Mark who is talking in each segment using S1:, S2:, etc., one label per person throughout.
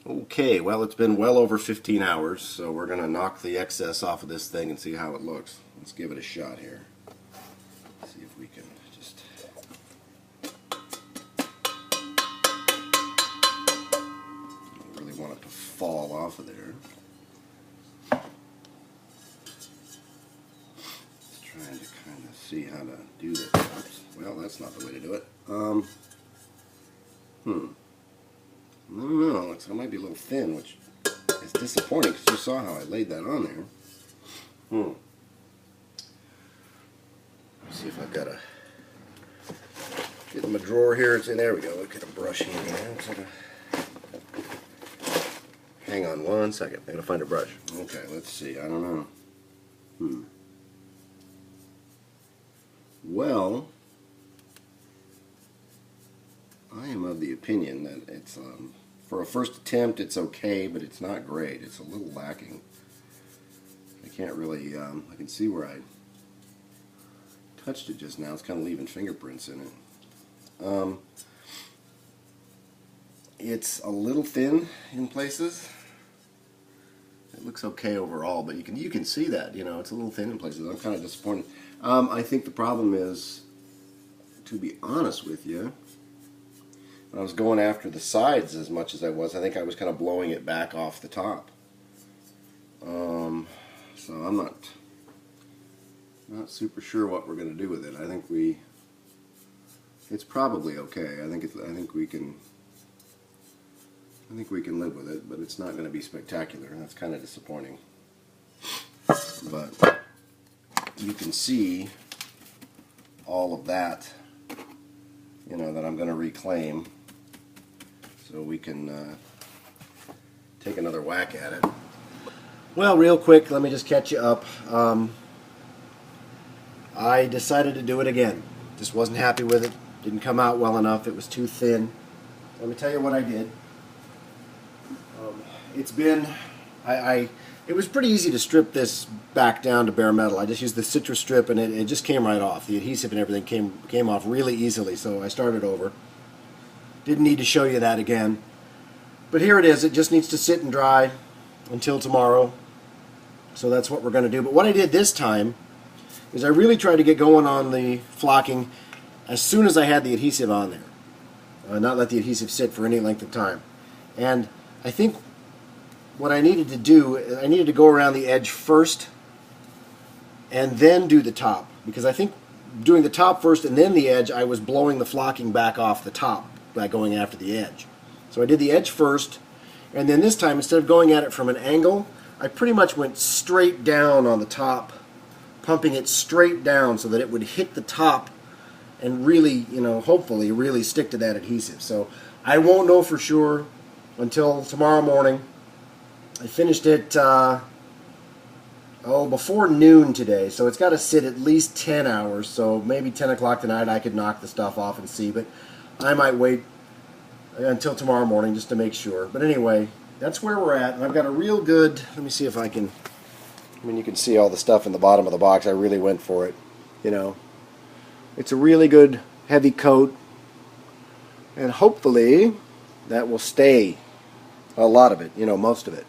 S1: Okay, well, it's been well over 15 hours, so we're going to knock the excess off of this thing and see how it looks. Let's give it a shot here. See if we can just... I really want it to fall off of there. Just trying to kind of see how to do this. Oops. Well, that's not the way to do it. I don't know, it might be a little thin, which is disappointing because you saw how I laid that on there. Let's see if I've got a... Get in my drawer here. There we go. Look at a brush here. Hang on one second. I gotta find a brush. Okay, let's see. I don't know. Well, I am of the opinion that it's for a first attempt it's okay, but it's not great. It's a little lacking. I can't really I can see where I touched it just now. It's kind of leaving fingerprints in it. It's a little thin in places. It looks okay overall, but you can see that, you know, it's a little thin in places. I'm kind of disappointed. I think the problem is, to be honest with you, when I was going after the sides as much as I think I was kind of blowing it back off the top. So I'm not super sure what we're going to do with it. I think it's probably okay. I think we can live with it, but it's not going to be spectacular, and that's kind of disappointing. But you can see all of that, you know, that I'm going to reclaim, so we can take another whack at it. Well, real quick, let me just catch you up. I decided to do it again. Just wasn't happy with it. Didn't come out well enough. It was too thin. Let me tell you what I did. It was pretty easy to strip this back down to bare metal. I just used the citrus strip, and it just came right off. The adhesive and everything came off really easily, so I started over. Didn't need to show you that again. But here it is. It just needs to sit and dry until tomorrow. So that's what we're going to do. But what I did this time is I really tried to get going on the flocking as soon as I had the adhesive on there. Not let the adhesive sit for any length of time. And I think what I needed to do, I needed to go around the edge first and then do the top. Because I think doing the top first and then the edge, I was blowing the flocking back off the top by going after the edge. So I did the edge first, and then this time, instead of going at it from an angle, I pretty much went straight down on the top, pumping it straight down so that it would hit the top and really, you know, hopefully really stick to that adhesive. So I won't know for sure until tomorrow morning. I finished it before noon today, so it's got to sit at least 10 hours, so maybe 10 o'clock tonight I could knock the stuff off and see, but I might wait until tomorrow morning just to make sure. But anyway, that's where we're at, and I've got a real good, let me see if I can, I mean, you can see all the stuff in the bottom of the box. I really went for it, you know. It's a really good heavy coat, and hopefully that will stay, a lot of it, you know, most of it.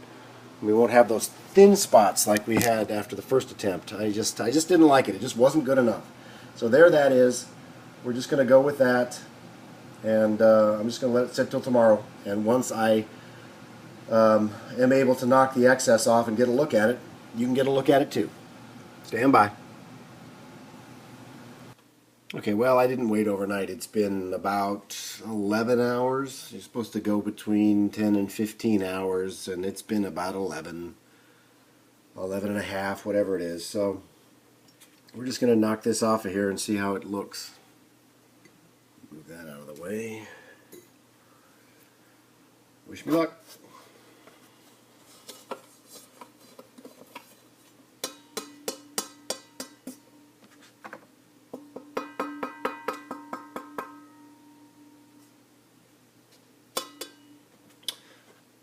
S1: We won't have those thin spots like we had after the first attempt. I just didn't like it. It just wasn't good enough. So there that is. We're just going to go with that, and I'm just going to let it sit till tomorrow. And once I am able to knock the excess off and get a look at it, you can get a look at it too. Stand by. Okay, well, I didn't wait overnight. It's been about 11 hours. You're supposed to go between 10 and 15 hours, and it's been about 11 and a half, whatever it is. So we're just going to knock this off of here and see how it looks. Move that out of the way. Wish me luck.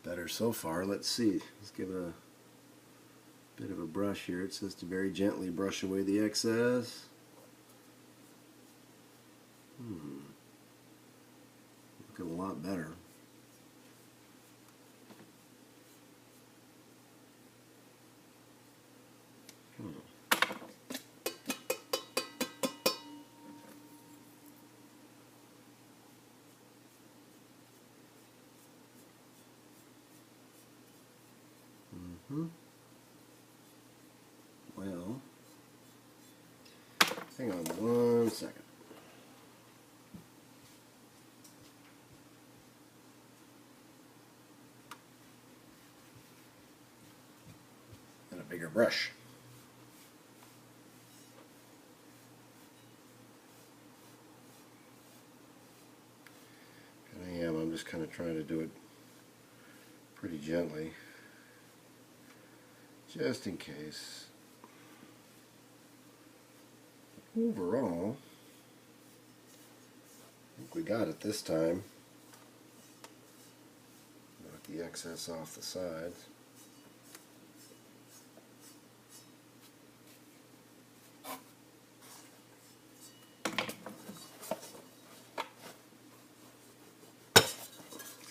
S1: Better so far. Let's see. Let's give it a bit of a brush here. It says to very gently brush away the excess. Looking a lot better. Hang on 1 second. And a bigger brush. And I'm just kind of trying to do it pretty gently, just in case. Overall, I think we got it this time. Knock the excess off the sides.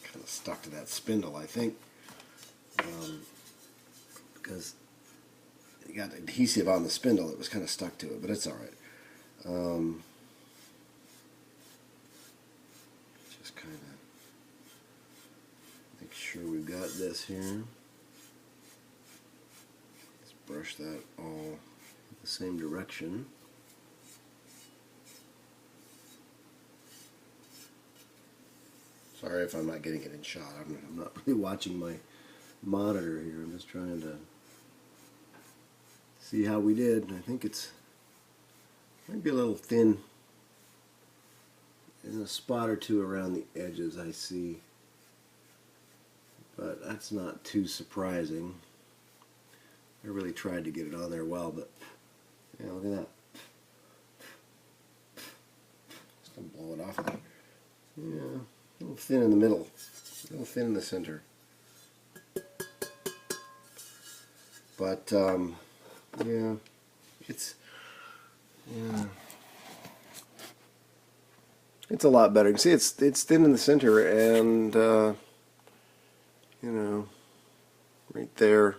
S1: Kind of stuck to that spindle, I think, because it got adhesive on the spindle. It was kind of stuck to it, but it's all right. Just kind of make sure we've got this here. Let's brush that all the same direction. Sorry if I'm not getting it in shot. I'm not really watching my monitor here. I'm just trying to see how we did. I think it's might be a little thin. There's a spot or two around the edges I see, but that's not too surprising. I really tried to get it on there well, but yeah, look at that. Just gonna blow it off of there. Yeah, a little thin in the middle, a little thin in the center. But yeah, it's a lot better. You can see it's thin in the center, and you know, right there.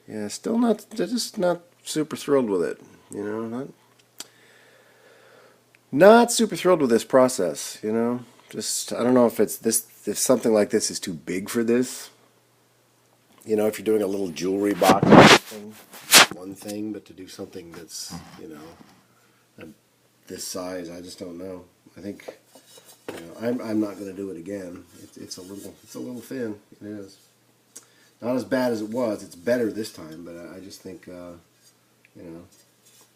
S1: Yeah, still just not super thrilled with it. You know, not super thrilled with this process. You know, just I don't know if if something like this is too big for this. You know, if you're doing a little jewelry box or something, one thing, but to do something that's, you know, this size, I just don't know. I think, you know, I'm not going to do it again. It's a little thin. It is not as bad as it was. It's better this time, but I just think, you know,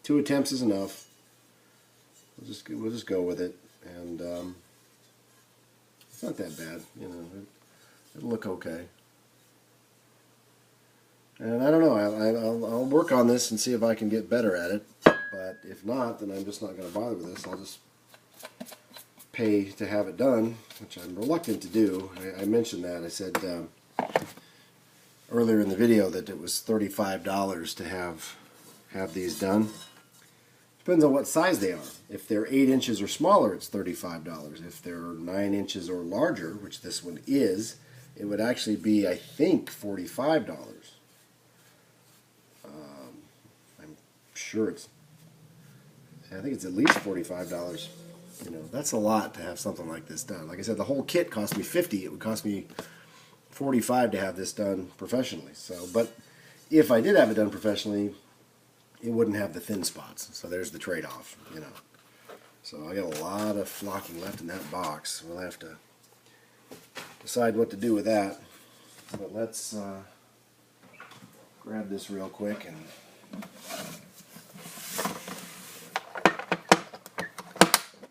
S1: 2 attempts is enough. We'll just go with it, and it's not that bad. You know, it'll look okay. And I don't know, I'll work on this and see if I can get better at it. But if not, then I'm just not going to bother with this. I'll just pay to have it done, which I'm reluctant to do. I mentioned that. I said earlier in the video that it was $35 to have these done. Depends on what size they are. If they're 8 inches or smaller, it's $35. If they're 9 inches or larger, which this one is, it would actually be, I think, $45. I'm sure I think it's at least $45. You know, that's a lot to have something like this done. Like I said, the whole kit cost me $50. It would cost me $45 to have this done professionally. So, but if I did have it done professionally, it wouldn't have the thin spots. So there's the trade-off, you know. So I got a lot of flocking left in that box. We'll have to decide what to do with that. But let's grab this real quick and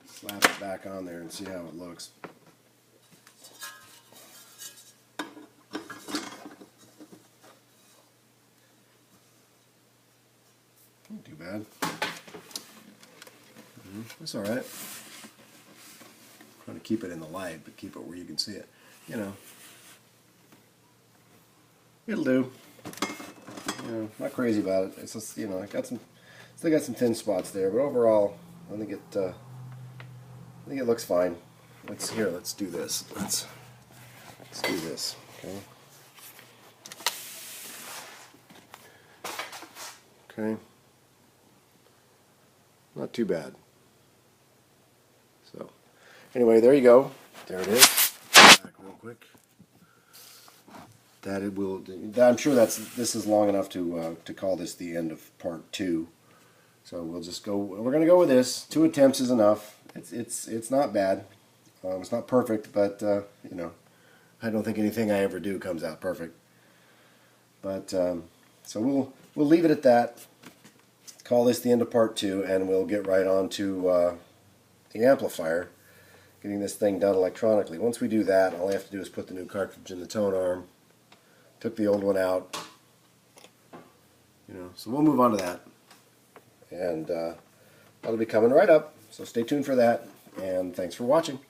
S1: slap it back on there and see how it looks. Not too bad. That's alright. Trying to keep it in the light, but keep it where you can see it. You know. It'll do. You know, not crazy about it. It's just, you know, I still got some thin spots there, but overall, I think it looks fine. Let's do this. Let's do this. Okay. Okay. Not too bad. So, anyway, there you go. There it is. Back real quick. That it will. I'm sure this is long enough to call this the end of part 2. So we'll just go. We're going to go with this. 2 attempts is enough. It's not bad. It's not perfect, but you know, I don't think anything I ever do comes out perfect. But so we'll leave it at that. Call this the end of part 2, and we'll get right on to the amplifier, getting this thing done electronically. Once we do that, all I have to do is put the new cartridge in the tone arm. Took the old one out. You know, so we'll move on to that. And that'll be coming right up, so stay tuned for that, and thanks for watching.